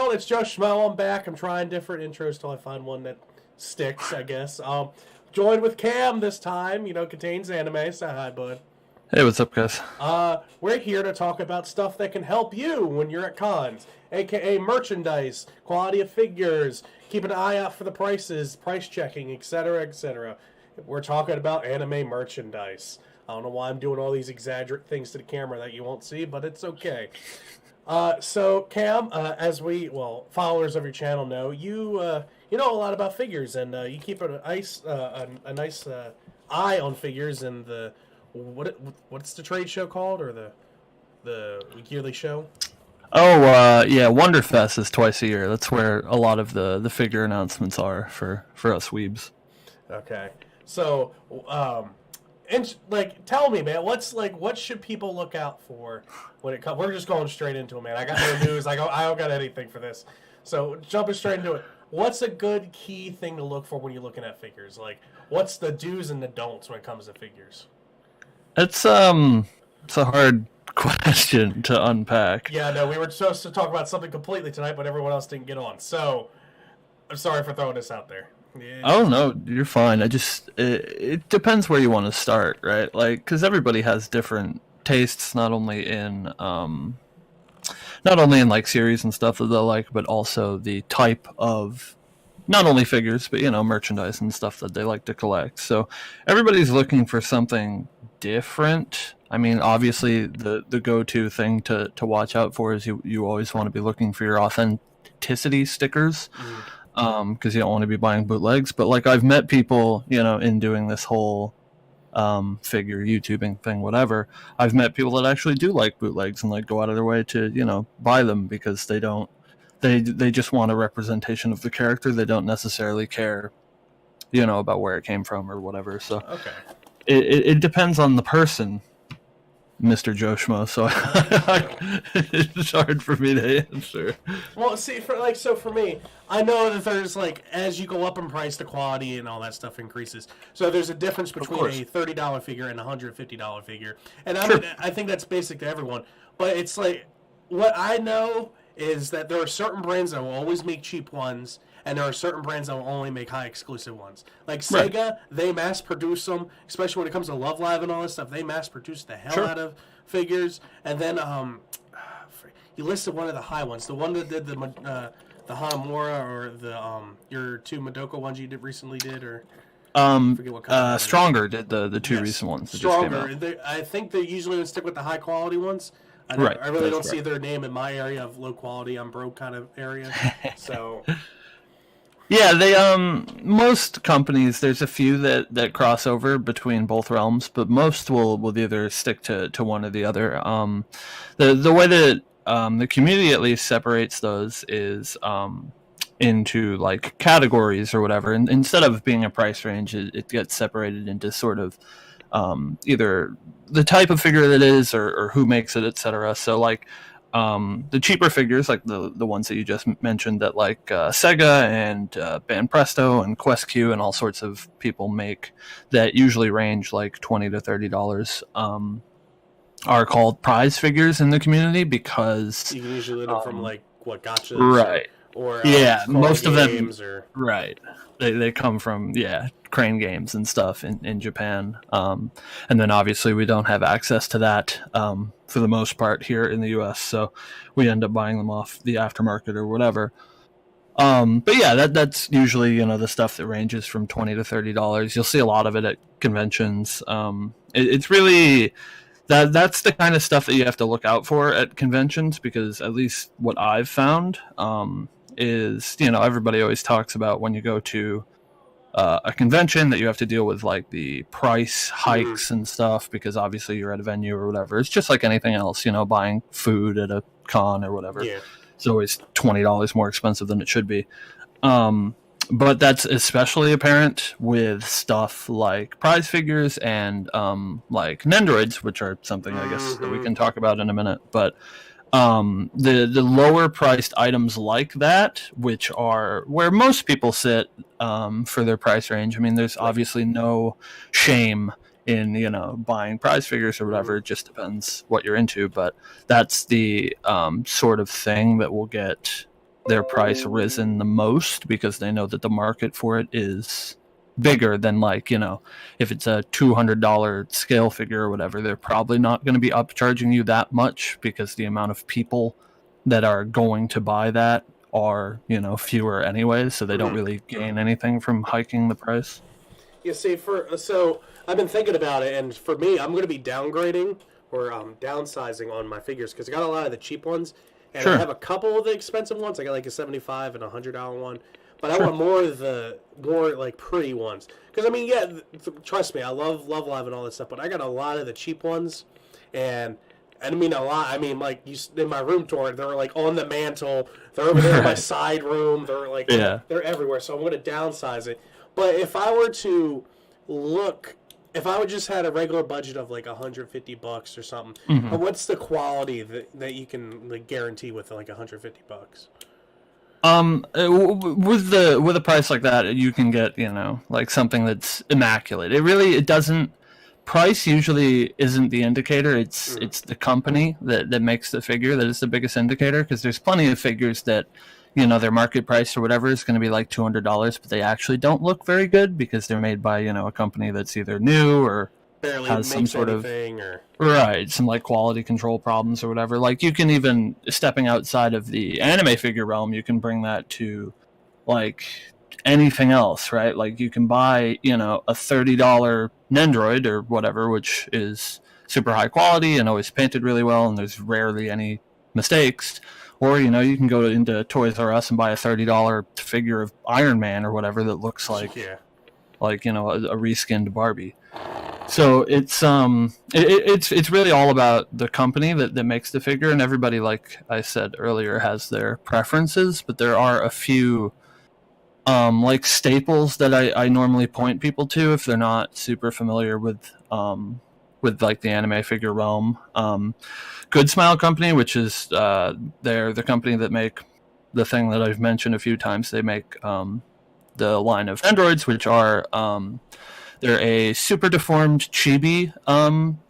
everyone, it's Joe Schmmo. I'm back. I'm trying different intros till I find one that sticks, I guess. Joined with Cam this time, contains anime. Say hi, bud. Hey, what's up, guys? We're here to talk about stuff that can help you when you're at cons, aka merchandise, quality of figures, keep an eye out for the prices, price checking, etc., etc. We're talking about anime merchandise. I don't know why I'm doing all these exaggerate things to the camera that you won't see, but it's okay. So Cam, followers of your channel know you know a lot about figures, and you keep a nice eye on figures and what's the trade show called, or the yearly show? Oh, yeah, Wonderfest is twice a year. That's where a lot of the figure announcements are for us weebs. Okay, so and tell me, man, what should people look out for when it comes? We're just going straight into it, man. I got no news. I don't got anything for this. So jumping straight into it. What's a good key thing to look for when you're looking at figures? Like, what's the do's and the don'ts when it comes to figures? It's a hard question to unpack. Yeah, no, we were supposed to talk about something completely tonight, but everyone else didn't get on. So I'm sorry for throwing this out there. Yeah. Oh no, you're fine. It depends where you want to start, right? Like, because everybody has different tastes, not only in like series and stuff that they like, but also the type of not only figures, but merchandise and stuff that they like to collect. So everybody's looking for something different. I mean, obviously the go-to thing to watch out for is you always want to be looking for your authenticity stickers. Because you don't want to be buying bootlegs. But like, I've met people, in doing this whole figure YouTubing thing, whatever, I've met people that actually do like bootlegs and like go out of their way to buy them because they just want a representation of the character. They don't necessarily care about where it came from or whatever. So okay, it depends on the person, Mr. Joe Schmo, so it's hard for me to answer. Well, see, for me, I know that there's as you go up in price, the quality and all that stuff increases. So there's a difference between a $30 figure and a $150 figure, and I think that's basic to everyone. But it's what I know is that there are certain brands that will always make cheap ones, and there are certain brands that will only make high exclusive ones. Like Sega, right. They mass produce them, especially when it comes to Love Live and all this stuff. They mass produce the hell out of figures. And then you listed one of the high ones, the one that did the Hanamura, or the your two Madoka ones you recently did, or forget what kind Stronger did the two recent ones. Stronger. I think they usually would stick with the high quality ones. I really don't see their name in my area of low quality, I'm broke kind of area. So yeah, they most companies, there's a few that cross over between both realms, but most will either stick to one or the other. The way that the community at least separates those is into like categories or whatever, and instead of being a price range, it gets separated into sort of either the type of figure that is or who makes it, etc. So like the cheaper figures, like the ones that you just mentioned, that like Sega and Band Presto and QuestQ and all sorts of people make, that usually range like $20 to $30, are called prize figures in the community, because you can usually get them from gotchas, right? Or most of them, or... right? They come from Crane Games and stuff in Japan, and then obviously we don't have access to that for the most part here in the US, so we end up buying them off the aftermarket or whatever. But yeah, that's usually the stuff that ranges from $20 to $30. You'll see a lot of it at conventions. It's really that's the kind of stuff that you have to look out for at conventions, because at least what I've found is everybody always talks about when you go to a convention that you have to deal with like the price hikes and stuff, because obviously you're at a venue or whatever. It's just like anything else, buying food at a con or whatever. Yeah. It's always $20 more expensive than it should be. But that's especially apparent with stuff like prize figures and like Nendoroids, which are something I guess that we can talk about in a minute. But the lower priced items like that, which are where most people sit for their price range. I mean, there's obviously no shame in buying prize figures or whatever. It just depends what you're into, but that's the sort of thing that will get their price risen the most because they know that the market for it is bigger than, like, if it's a $200 scale figure or whatever, they're probably not going to be upcharging you that much because the amount of people that are going to buy that are, fewer anyways, so they don't really gain anything from hiking the price. You see, so I've been thinking about it, and for me, I'm going to be downgrading or downsizing on my figures because I got a lot of the cheap ones, and I have a couple of the expensive ones. I got like a $75 and $100 one, but I want more of the more like pretty ones. Because I mean, yeah, trust me, I love Love Live and all this stuff, but I got a lot of the cheap ones, and I mean a lot. I mean, like in my room tour, they're like on the mantle. They're over there in my side room. They're like they're everywhere. So I'm going to downsize it. But if I were to if I would just had a regular budget of like $150 or something, what's the quality that you can like guarantee with like $150? With a price like that, you can get, like something that's immaculate. It doesn't. Price usually isn't the indicator. It's the company that makes the figure that is the biggest indicator, because there's plenty of figures that, their market price or whatever is going to be like $200, but they actually don't look very good because they're made by, a company that's either new or barely has some sort of some like quality control problems or whatever. Like, you can even, stepping outside of the anime figure realm, you can bring that to like anything else, right? Like, you can buy, a $30 Nendroid or whatever, which is super high quality and always painted really well, and there's rarely any mistakes. Or, you can go into Toys R Us and buy a $30 figure of Iron Man or whatever that looks like, a reskinned Barbie. So it's really all about the company that makes the figure, and everybody, like I said earlier, has their preferences, but there are a few like staples that I normally point people to if they're not super familiar with like the anime figure realm. Good Smile Company, which is they're the company that make the thing that I've mentioned a few times. They make the line of androids, which are they're a super deformed chibi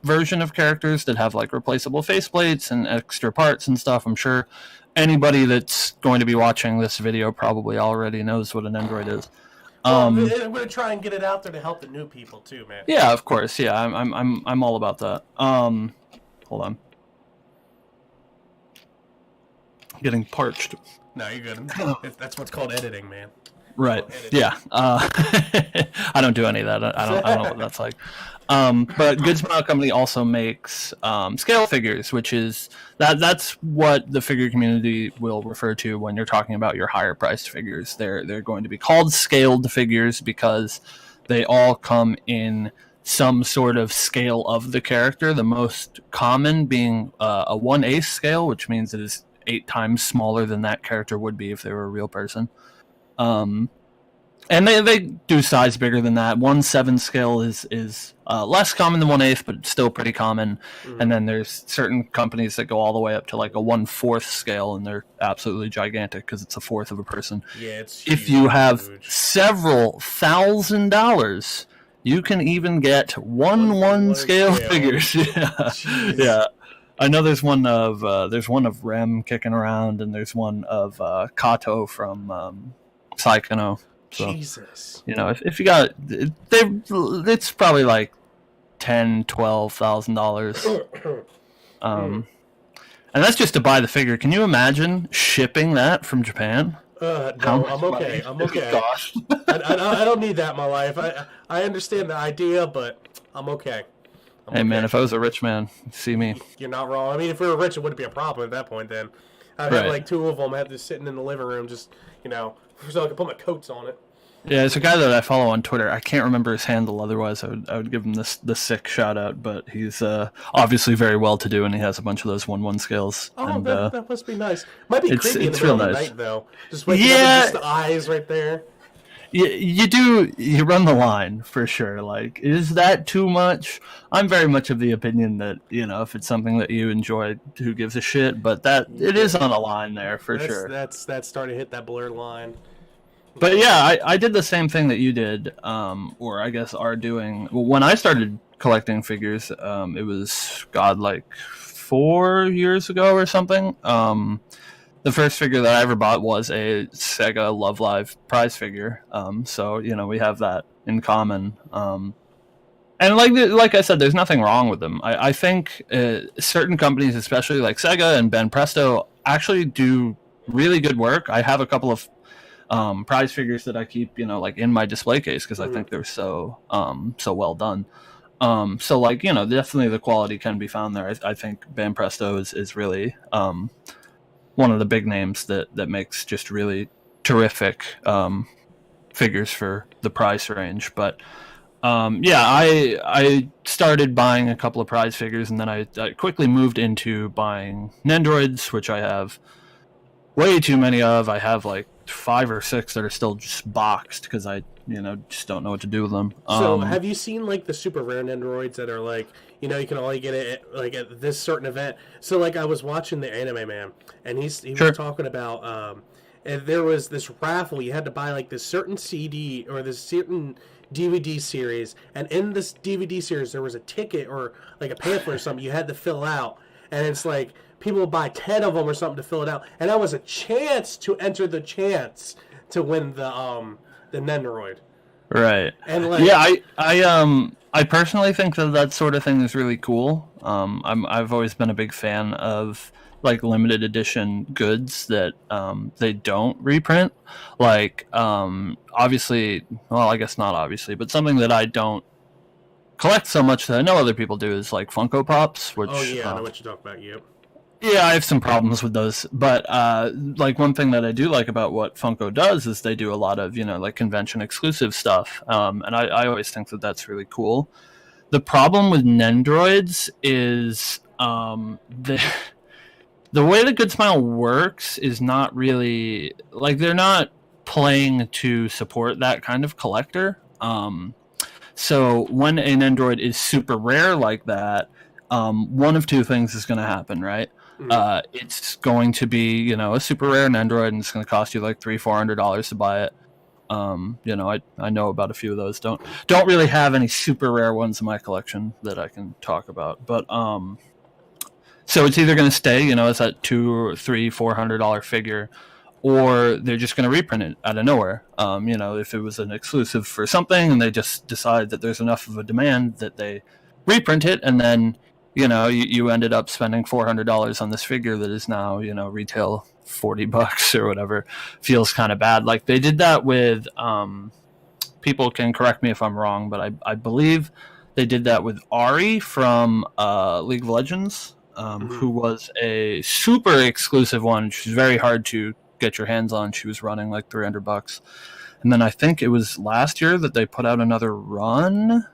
version of characters that have like replaceable faceplates and extra parts and stuff. I'm sure anybody that's going to be watching this video probably already knows what an android is. I'm going to try and get it out there to help the new people too, man. Yeah, of course. Yeah, I'm all about that. Hold on. Getting parched. No, you're good. That's what's called editing, man. Right. Yeah. I don't do any of that. I don't know what that's like. But Good Smile Company also makes scale figures, which is that's what the figure community will refer to when you're talking about your higher priced figures. They're going to be called scaled figures because they all come in some sort of scale of the character. The most common being a 1/8 scale, which means it is 8 times smaller than that character would be if they were a real person. And they do size bigger than that. 1/7 scale is less common than 1/8, but still pretty common. And then there's certain companies that go all the way up to like a 1/4 scale, and they're absolutely gigantic because it's a fourth of a person. Yeah, it's huge. If you have several $1,000, you can even get 1/1 scale figures. Yeah. I know there's one of Rem kicking around, and there's one of Kato from Psychono. So, Jesus. If you got it's probably like $10,000-$12,000. And that's just to buy the figure. Can you imagine shipping that from Japan? No, I'm okay. I'm okay. I don't need that in my life. I understand the idea, but I'm okay. Hey, man, if I was a rich man, see me. You're not wrong. I mean, if we were rich, it wouldn't be a problem at that point then. I'd have like 2 of them. I'd have this sitting in the living room just, so I could put my coats on it. Yeah, there's a guy that I follow on Twitter. I can't remember his handle, otherwise I would give him the sick shout out, but he's obviously very well to do, and he has a bunch of those 1/1 scales. Oh, and, that must be nice. Might be creepy in the middle of the night, though. Just waking up with just the eyes right there. You run the line for sure. Like, is that too much? I'm very much of the opinion that, if it's something that you enjoy, who gives a shit? But that it is on a line there for sure. That's starting to hit that blurred line. But yeah, I did the same thing that you did, or I guess are doing. When I started collecting figures, it was like 4 years ago or something. The first figure that I ever bought was a Sega Love Live prize figure. So we have that in common. And like I said, there's nothing wrong with them. I think certain companies, especially like Sega and Ben Presto, actually do really good work. I have a couple of prize figures that I keep, like in my display case because I think they're so well done. So definitely the quality can be found there. I think Ben Presto is really one of the big names that makes just really terrific figures for the price range. But I started buying a couple of prize figures, and then I quickly moved into buying Nendroids, which I have way too many of. I have like 5 or 6 that are still just boxed because I just don't know what to do with them. So have you seen like the super rare Nendroids that are like, you can only get it at this certain event? So like I was watching the Anime Man, and he was talking about and there was this raffle. You had to buy like this certain CD or this certain DVD series, and in this DVD series there was a ticket or like a pamphlet or something you had to fill out, and it's like people would buy 10 of them or something to fill it out, and that was a chance to enter the chance to win the Nendoroid. Right. And like, yeah, I personally think that sort of thing is really cool. I've always been a big fan of like limited edition goods that they don't reprint. Like obviously, well, I guess not obviously, but something that I don't collect so much that I know other people do is like Funko Pops. Which I know what you're talking about. Yep. Yeah, I have some problems with those, but like one thing that I do like about what Funko does is they do a lot of like convention exclusive stuff, and I always think that that's really cool. The problem with Nendroids is the way that Good Smile works is not really like they're not playing to support that kind of collector. So when an Nendroid is super rare like that, one of two things is going to happen, right? It's going to be, a super rare Nendroid, and it's going to cost you like $300-$400 to buy it. I know about a few of those. Don't really have any super rare ones in my collection that I can talk about. But so it's either going to stay, as that $200 or $300-$400 figure, or they're just going to reprint it out of nowhere. If it was an exclusive for something and they just decide that there's enough of a demand that they reprint it, and then you ended up spending $400 on this figure that is now, retail $40 or whatever, feels kind of bad. Like they did that with, people can correct me if I'm wrong, but I believe they did that with Ari from League of Legends, who was a super exclusive one. She's very hard to get your hands on. She was running like $300. And then I think it was last year that they put out another run.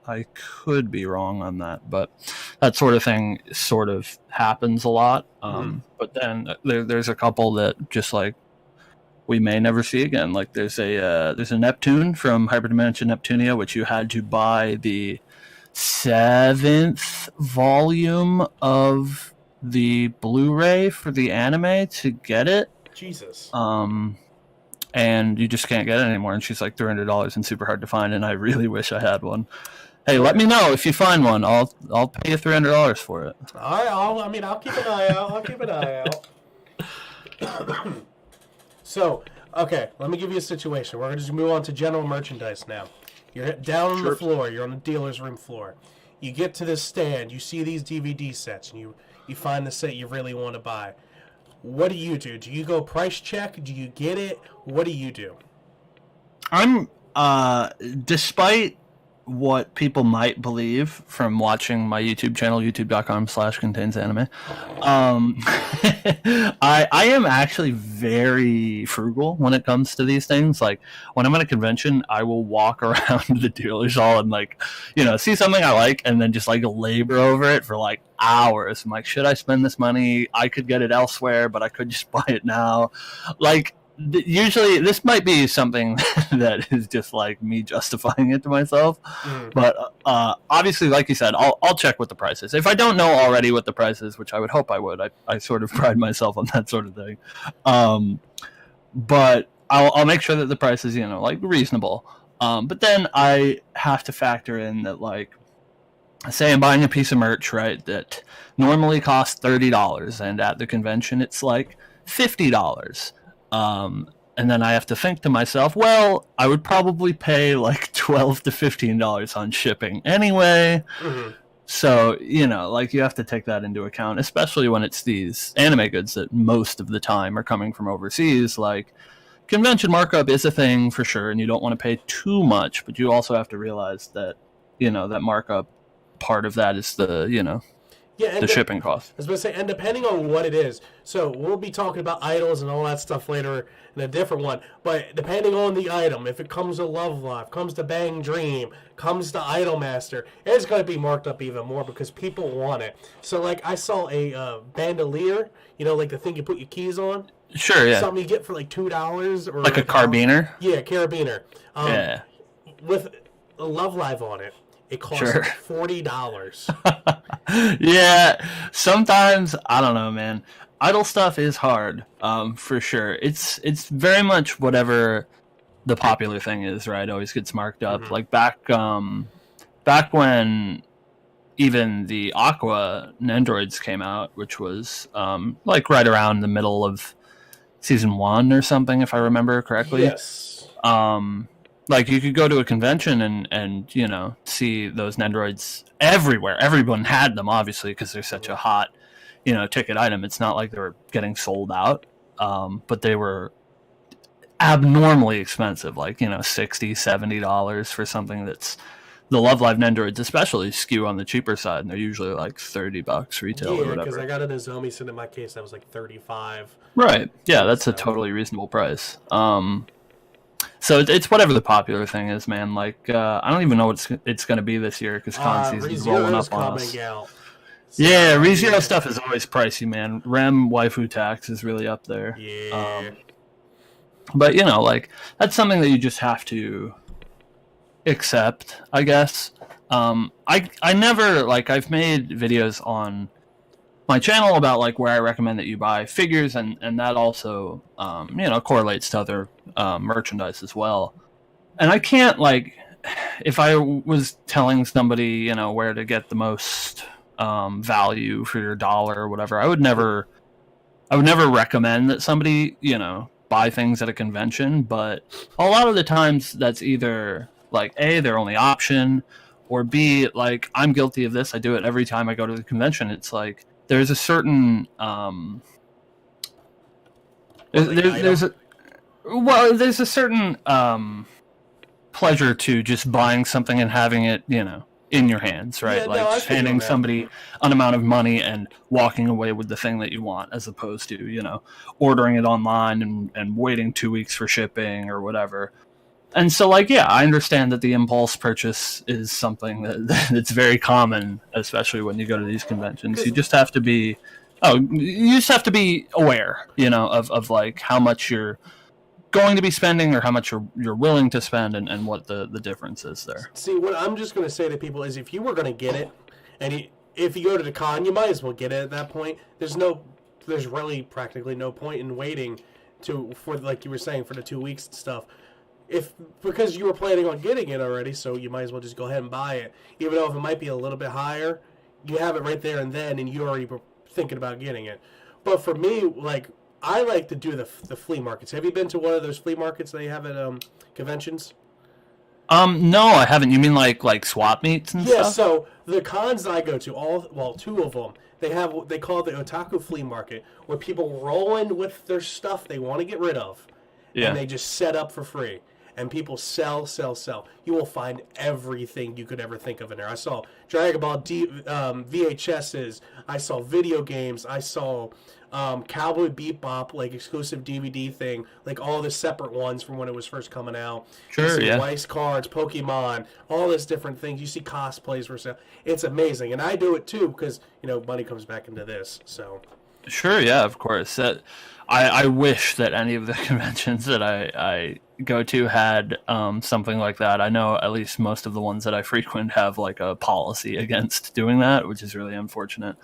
I could be wrong on that, but that sort of thing sort of happens a lot. But then there's a couple that just like we may never see again. Like there's a Neptune from Hyperdimension Neptunia, which you had to buy the 7th volume of the Blu-ray for the anime to get it. Jesus. And you just can't get it anymore. And she's like $300 and super hard to find. And I really wish I had one. Hey, let me know if you find one. I'll pay you $300 for it. All right. I'll keep an eye out. So, okay, let me give you a situation. We're going to just move on to general merchandise now. You're down on the floor. You're on the dealer's room floor. You get to this stand. You see these DVD sets, and you find the set you really want to buy. What do you do? Do you go price check? Do you get it? What do you do? I'm, despite what people might believe from watching my YouTube channel, youtube.com/containsAnime. I am actually very frugal when it comes to these things. Like when I'm at a convention, I will walk around the dealers hall and like, see something I like and then just like labor over it for like hours. I'm like, should I spend this money? I could get it elsewhere, but I could just buy it now. Like, usually this might be something that is just like me justifying it to myself, but obviously, like you said, I'll check what the price is. If I don't know already what the price is, which I would hope I would, I sort of pride myself on that sort of thing, but I'll make sure that the price is like reasonable, but then I have to factor in that, like, say I'm buying a piece of merch, right, that normally costs $30, and at the convention it's like $50. And then I have to think to myself, well, I would probably pay like $12 to $15 on shipping anyway. Mm-hmm. So, you know, like you have to take that into account, especially when it's these anime goods that most of the time are coming from overseas. Like, convention markup is a thing for sure, and you don't want to pay too much, but you also have to realize that, you know, that markup part of that is the, you know, the shipping cost. I was going to say, and depending on what it is. So we'll be talking about idols and all that stuff later in a different one. But depending on the item, if it comes to Love Live, comes to Bang Dream, comes to Idol Master, it's going to be marked up even more because people want it. So, like, I saw a bandolier, you know, like the thing you put your keys on. Sure, yeah. Something you get for like $2 or like a carabiner. Yeah, carabiner. Yeah. With a Love Live on it, it costs $40. Yeah, sometimes I don't know, man. Idle stuff is hard, for sure. It's very much whatever the popular thing is, right? Always gets marked up. Mm-hmm. Like back when even the Aqua Nendroids came out, which was like right around the middle of season 1 or something, if I remember correctly. Yes. Like, you could go to a convention and you know, see those Nendroids everywhere. Everyone had them, obviously, because they're such a hot, you know, ticket item. It's not like they were getting sold out, but they were abnormally expensive, like, you know, $60, $70 for something that's... The Love Live Nendroids especially skew on the cheaper side, and they're usually like $30 retail or whatever. Yeah, because I got a Nozomi sitting in my case that was like $35. Right. Yeah, that's a totally reasonable price. So it's whatever the popular thing is, man. Like, I don't even know what it's going to be this year because con season's rolling up on us. So, yeah, ReZero stuff is always pricey, man. Rem waifu tax is really up there. Yeah. But, you know, like, that's something that you just have to accept, I guess. I never, like, I've made videos on my channel about, like, where I recommend that you buy figures, and that also, you know, correlates to other merchandise as well. And I can't, like, if I was telling somebody, you know, where to get the most value for your dollar or whatever, I would never recommend that somebody, you know, buy things at a convention. But a lot of the times that's either, like, A, their only option, or B, like, I'm guilty of this. I do it every time I go to the convention. It's like, there's a certain there's a certain pleasure to just buying something and having it, you know, in your hands, right? Yeah, like just handing somebody an amount of money and walking away with the thing that you want, as opposed to, you know, ordering it online and waiting 2 weeks for shipping or whatever. And so, like, yeah, I understand that the impulse purchase is something that's very common, especially when you go to these conventions. You just have to be, aware, you know, of like how much you're going to be spending or how much you're willing to spend, and what the difference is there. See, what I'm just going to say to people is, if you were going to get it, and if you go to the con, you might as well get it at that point. There's really practically no point in waiting for, like you were saying, for the 2 weeks and stuff. Because you were planning on getting it already, so you might as well just go ahead and buy it. Even though if it might be a little bit higher, you have it right there and then, and you already were thinking about getting it. But for me, like, I like to do the flea markets. Have you been to one of those flea markets they have at conventions? No, I haven't. You mean like swap meets and stuff? Yeah, so the cons I go to, two of them, they call it the Otaku Flea Market, where people roll in with their stuff they want to get rid of, and they just set up for free. And people sell. You will find everything you could ever think of in there. I saw Dragon Ball VHSs. I saw video games. I saw Cowboy Bebop, like, exclusive DVD thing, like all the separate ones from when it was first coming out. Sure, you see Weiss cards, Pokemon, all this different things. You see cosplays for sale. It's amazing, and I do it too because, you know, money comes back into this. So. Sure, yeah, of course. I wish that any of the conventions that I go to had something like that. I know at least most of the ones that I frequent have, like, a policy against doing that, which is really unfortunate.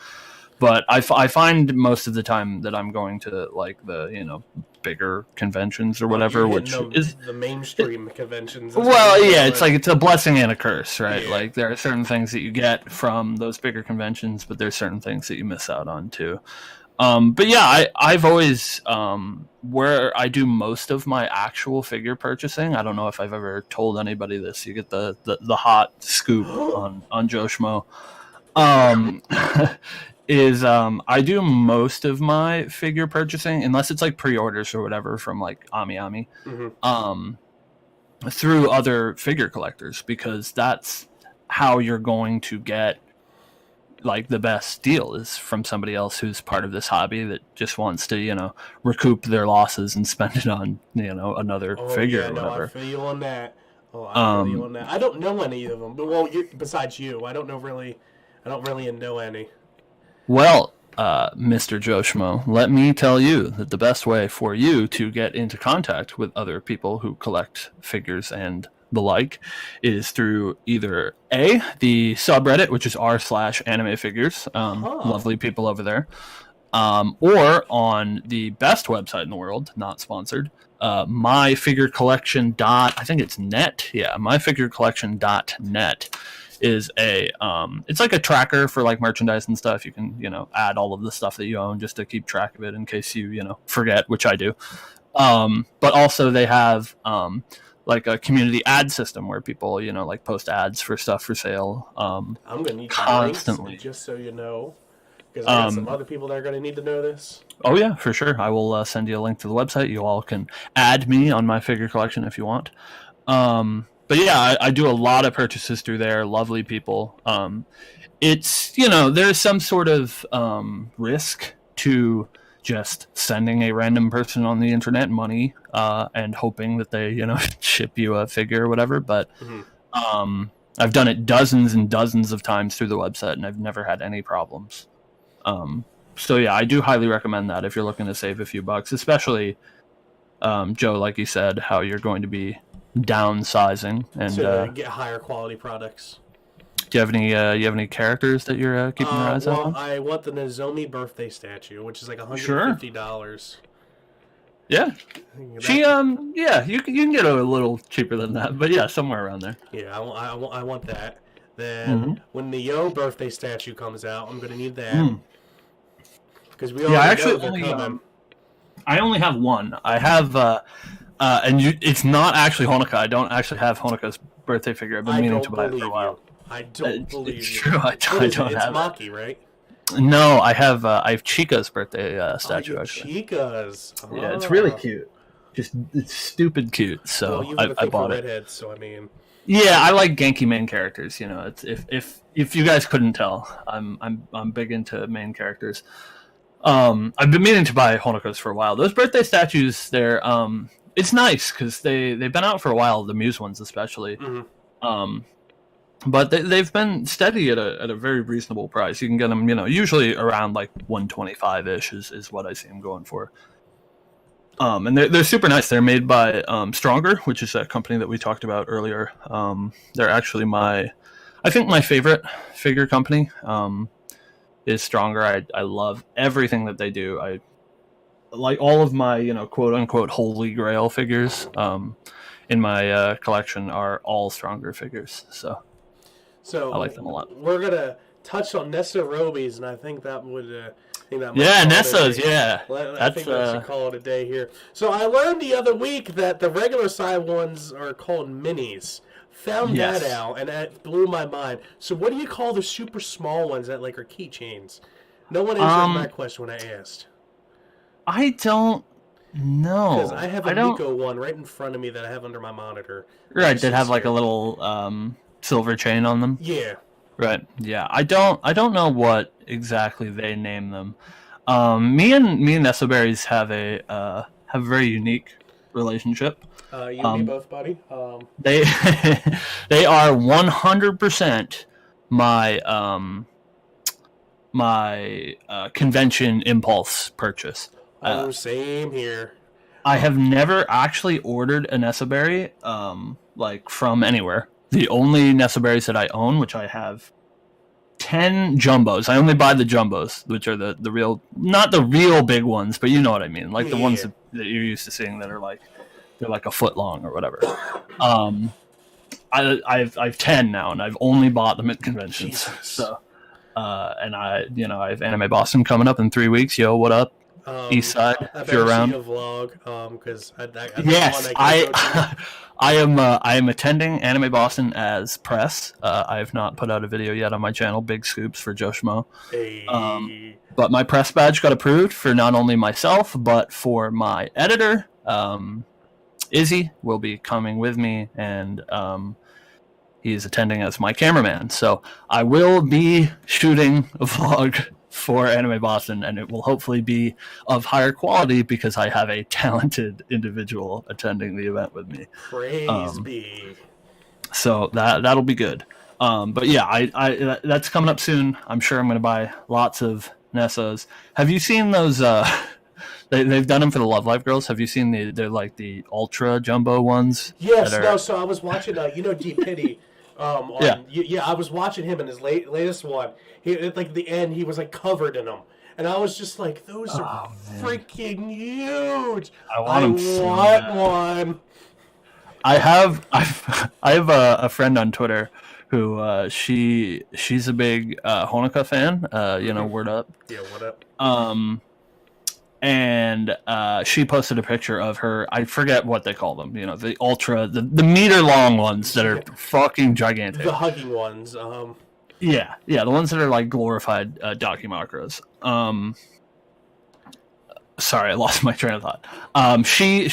But I find most of the time that I'm going to, like, the, you know, bigger conventions or whatever, which is the mainstream conventions. Well, yeah, it's like, it's a blessing and a curse, right? Yeah. Like, there are certain things that you get from those bigger conventions, but there's certain things that you miss out on too. But yeah, I've always where I do most of my actual figure purchasing. I don't know if I've ever told anybody this. You get the hot scoop on Joe Schmo. Is I do most of my figure purchasing, unless it's like pre-orders or whatever from like Ami, through other figure collectors, because that's how you're going to get like the best deal, is from somebody else who's part of this hobby that just wants to recoup their losses and spend it on another figure or whatever. I feel you on that. I feel you on that. I don't know any of them, but besides you, I don't really know any. Well, Mr. Joe Schmo, let me tell you that the best way for you to get into contact with other people who collect figures and the like is through either the subreddit, which is r/anime figures, lovely people over there, or on the best website in the world, not sponsored, myfigurecollection. I think it's net. Yeah, myfigurecollection.net is it's like a tracker for like merchandise and stuff. You can add all of the stuff that you own just to keep track of it in case you forget, which I do. But also they have like a community ad system where people like post ads for stuff for sale. I'm gonna need constantly, links, just so you know, because I got some other people that are gonna need to know this. Oh yeah, for sure. I will send you a link to the website. You all can add me on my figure collection if you want. But yeah, I do a lot of purchases through there. Lovely people. It's there's some sort of risk to just sending a random person on the internet money and hoping that they ship you a figure or whatever. But I've done it dozens and dozens of times through the website, and I've never had any problems. So yeah, I do highly recommend that if you're looking to save a few bucks, especially Joe, like you said, how you're going to be downsizing and get higher quality products. Do you have any characters that you're keeping your eyes on? I want the Nozomi birthday statue, which is like $150. Yeah, she you can get a little cheaper than that, but yeah, somewhere around there. Yeah, I want that. Then when the Yo birthday statue comes out, I'm gonna need that because we already know they're coming. I only have one. I have it's not actually Honoka. I don't actually have Honoka's birthday figure. I've been meaning to buy it for a while. I don't believe it's true. I don't have it. It's Maki, right? No, I have Chica's birthday statue. Actually, Chica's. Yeah, it's really cute. It's stupid cute. So I bought it. Redheads, so I mean. Yeah, I like Genki main characters. It's if you guys couldn't tell, I'm big into main characters. I've been meaning to buy Honoka's for a while. Those birthday statues, they're it's nice because they've been out for a while. The Muse ones, especially. But they've been steady at a very reasonable price. You can get them, usually around like 125-ish is what I see them going for. And they're super nice. They're made by Stronger, which is a company that we talked about earlier. They're actually my favorite figure company is Stronger. I love everything that they do. I like all of my quote unquote holy grail figures in my collection are all Stronger figures. So I like them a lot. We're gonna touch on Nessa Robies, and I think that would. Nessa's. Yeah, I think we should call it a day here. So I learned the other week that the regular size ones are called minis. Found that out, and that blew my mind. So what do you call the super small ones that are keychains? No one answered my question when I asked. I don't know. Because I have a Nico one right in front of me that I have under my monitor. Right, that have like a little silver chain on them. Yeah. Right. Yeah. I don't know what exactly they name them. Me and Nesaberries have a very unique relationship. You and me both, buddy. They they are 100% my my convention impulse purchase. Same here. I have never actually ordered a Nesaberry from anywhere. The only Nesaberries that I own, which I have 10 jumbos. I only buy the jumbos, which are the real, not the real big ones, but you know what I mean, like the ones that you're used to seeing that are they're like a foot long or whatever. I've 10 now, and I've only bought them at conventions. Jesus. So And I have Anime Boston coming up in 3 weeks. Yo, what up? East Side, if you're around. I better see a vlog, because Yes, I am attending Anime Boston as press. I have not put out a video yet on my channel. Big scoops for Joe Schmmo. Hey. But my press badge got approved for not only myself but for my editor. Izzy will be coming with me, and he's attending as my cameraman. So I will be shooting a vlog for Anime Boston, and it will hopefully be of higher quality because I have a talented individual attending the event with me. Praise be. So that'll be good. But yeah, I that's coming up soon. I'm sure I'm going to buy lots of Nessos. Have you seen those? They've done them for the Love Life girls. Have you seen they're like the ultra jumbo ones? Yes. No. So I was watching. Deep Pity. I was watching him in his latest one. He at like the end, he was like covered in them, and I was just like, "Those are freaking huge! I want one." I have a friend on Twitter who she's a big Honoka fan. Word up. Yeah, what up? And she posted a picture of her. I forget what they call them. The ultra, the meter long ones that are fucking gigantic. The hugging ones. Yeah, the ones that are like glorified Daikimakuras. Sorry, I lost my train of thought. She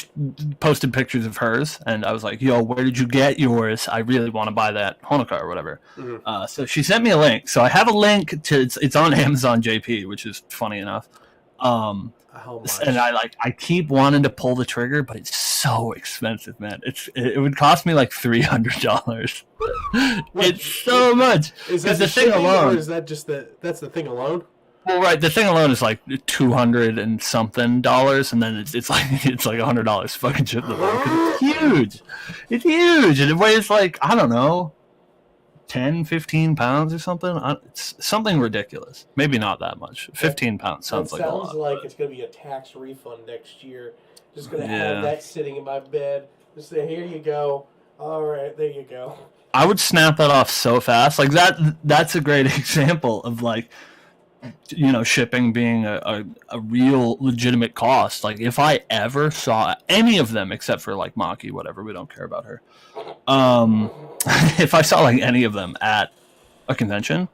posted pictures of hers, and I was like, "Yo, where did you get yours? I really want to buy that Honoka or whatever." Mm-hmm. So she sent me a link. So I have a link to it's on Amazon JP, which is funny enough. And I keep wanting to pull the trigger, but it's so expensive, man. It would cost me like $300. It's so much. Is that the thing alone? Or is that just that's the thing alone? Well, right. The thing alone is like $200 and something, and then it's like $100 fucking ship the thing. It's huge. It's huge, and it weighs like, I don't know, 10, 15 pounds or something. It's something ridiculous. Maybe not that much. 15 pounds sounds like a lot. Sounds like it's going to be a tax refund next year. Just going to have that sitting in my bed. Just say, here you go. All right, there you go. I would snap that off so fast. Like that's a great example of like, shipping being a real legitimate cost. Like if I ever saw any of them except for like Maki, whatever, we don't care about her. If I saw like any of them at a convention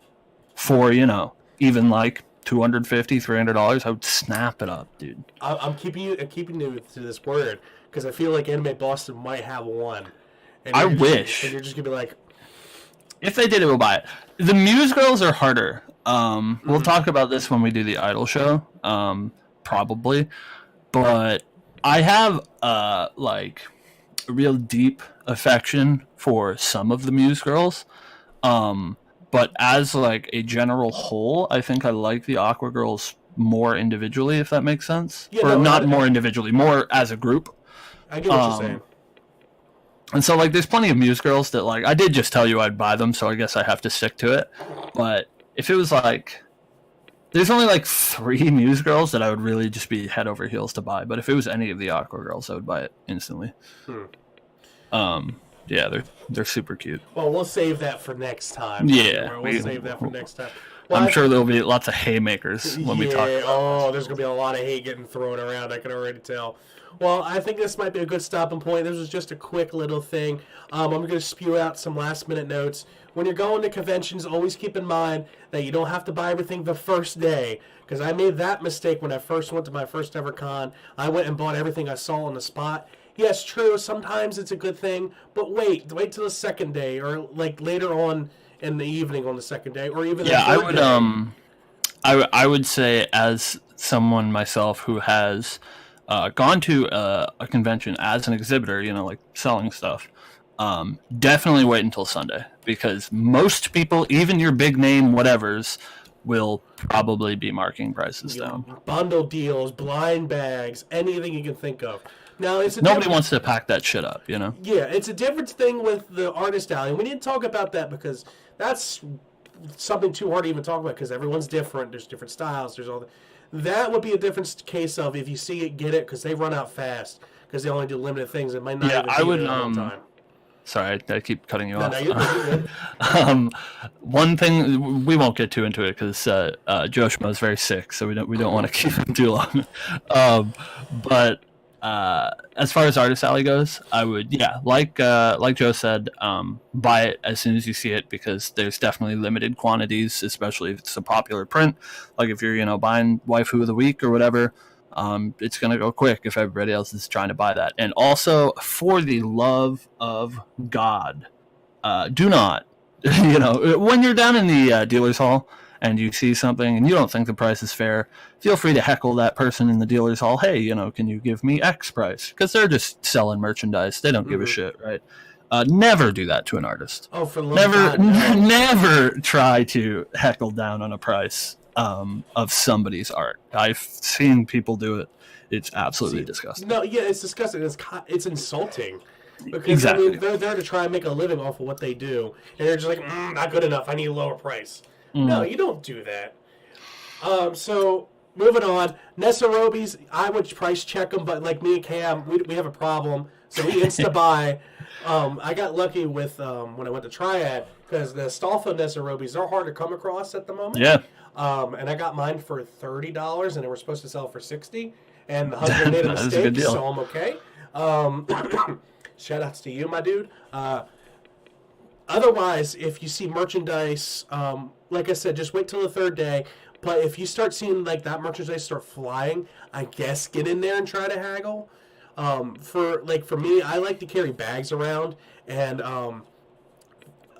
for, even like $250, $300, I would snap it up, dude. I'm keeping you to this word because I feel like Anime Boston might have one. And I wish. And you're just gonna be like, if they did it, we'll buy it. The Muse Girls are harder. We'll talk about this when we do the Idol show, probably. But I have like a real deep affection for some of the Muse Girls. But as like a general whole, I think I like the Aqua Girls more individually, if that makes sense. Yeah, or not more individually, more as a group. I get what you're saying. And so like there's plenty of Muse Girls that like I did just tell you I'd buy them, so I guess I have to stick to it. But if it was like there's only like 3 Muse Girls that I would really just be head over heels to buy. But if it was any of the Aqua Girls, I would buy it instantly. Yeah, they're super cute. Well, we'll save that for next time. Yeah, we'll save that for next time. Well, I'm sure there'll be lots of haymakers when we talk about there's going to be a lot of hate getting thrown around, I can already tell. Well, I think this might be a good stopping point. This was just a quick little thing. I'm going to spew out some last-minute notes. When you're going to conventions, always keep in mind that you don't have to buy everything the first day, because I made that mistake when I first went to my first ever con. I went and bought everything I saw on the spot. Yes, true, sometimes it's a good thing, but wait till the second day, or like later on in the evening on the second day, or even the third day. I would say, as someone myself who has gone to a convention as an exhibitor, like selling stuff, definitely wait until Sunday, because most people, even your big name whatevers, will probably be marking prices down. Bundle deals, blind bags, anything you can think of. Now, nobody wants to pack that shit up, Yeah, it's a different thing with the artist alley. We didn't talk about that because that's something too hard to even talk about because everyone's different. There's different styles. There's all that. That would be a different case of if you see it, get it, because they run out fast because they only do limited things. It might not even be there all the time. Sorry, I keep cutting you off. No, you're good. One thing we won't get too into it because Schmmo is very sick, so we don't want to keep him too long. But as far as Artist Alley goes, I would like Joe said, buy it as soon as you see it because there's definitely limited quantities, especially if it's a popular print. Like if you're buying Waifu of the Week or whatever. It's going to go quick if everybody else is trying to buy that. And also, for the love of God, do not, when you're down in the dealer's hall and you see something and you don't think the price is fair, feel free to heckle that person in the dealer's hall. Hey, can you give me X price? Because they're just selling merchandise. They don't give a shit, right? Never do that to an artist. Oh, for the love of God, no. Never try to heckle down on a price. Of somebody's art. I've seen people do it. It's absolutely disgusting. No, yeah, it's disgusting. It's insulting. Because, exactly. they're there to try and make a living off of what they do. And they're just like, not good enough. I need a lower price. No, you don't do that. So, moving on. Nesarobis, I would price check them, but like me and Cam, we have a problem. So we insta-buy. I got lucky with when I went to Triad, because the Stolfa Nesarobis, they're hard to come across at the moment. Yeah. And I got mine for $30, and they were supposed to sell for $60. And the husband made a mistake, so I'm okay. Shout outs to you, my dude. Otherwise, if you see merchandise, like I said, just wait till the third day. But if you start seeing like that merchandise start flying, I guess get in there and try to haggle. For me, I like to carry bags around, and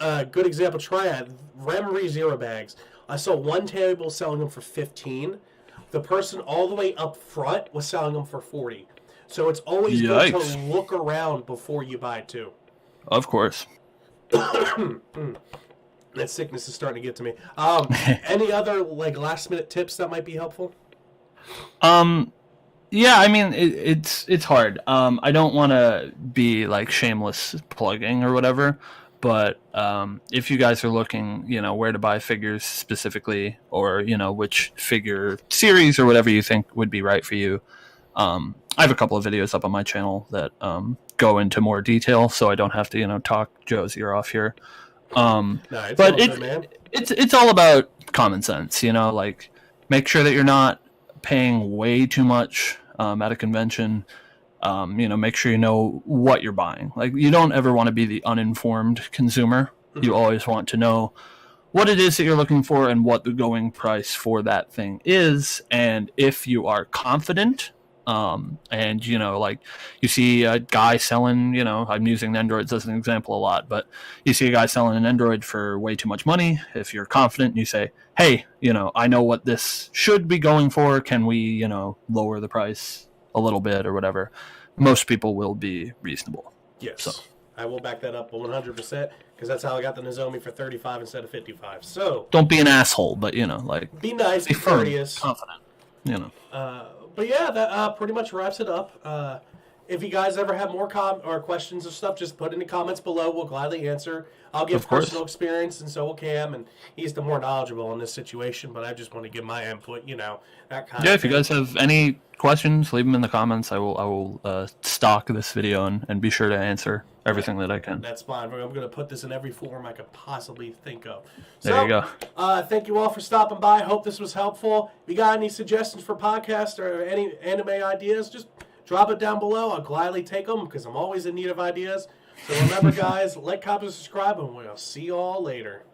a good example, Triad, Remery Zero bags. I saw one table selling them for $15. The person all the way up front was selling them for $40. So it's always good to look around before you buy too. Of course. That sickness is starting to get to me. Any other like last minute tips that might be helpful? Yeah, I mean it's hard. I don't want to be like shameless plugging or whatever. But if you guys are looking, where to buy figures specifically, or which figure series or whatever you think would be right for you, I have a couple of videos up on my channel that go into more detail, so I don't have to talk Joe's ear off here. But it's all about common sense, like make sure that you're not paying way too much at a convention. Make sure you know what you're buying. Like, you don't ever want to be the uninformed consumer. You always want to know what it is that you're looking for and what the going price for that thing is. And if you are confident, and, like you see a guy selling, I'm using Androids as an example a lot, but you see a guy selling an Android for way too much money. If you're confident, you say, hey, I know what this should be going for. Can we, lower the price a little bit or whatever? Most people will be reasonable. Yes. So I will back that up 100%, because that's how I got the Nozomi for $35 instead of $55. So don't be an asshole, but like be nice, be firm, courteous, confident. But yeah, that pretty much wraps it up. If you guys ever have more or questions or stuff, just put in the comments below. We'll gladly answer. I'll give personal experience, and so will Cam, and he's the more knowledgeable in this situation. But I just want to give my input, that kind of if you guys have any questions, leave them in the comments. I will stock this video and be sure to answer everything that I can. That's fine. I'm going to put this in every form I could possibly think of. So, there you go. Thank you all for stopping by. Hope this was helpful. If you got any suggestions for podcasts or any anime ideas, just drop it down below. I'll gladly take them, because I'm always in need of ideas. So remember, guys, like, comment, subscribe, and we'll see you all later.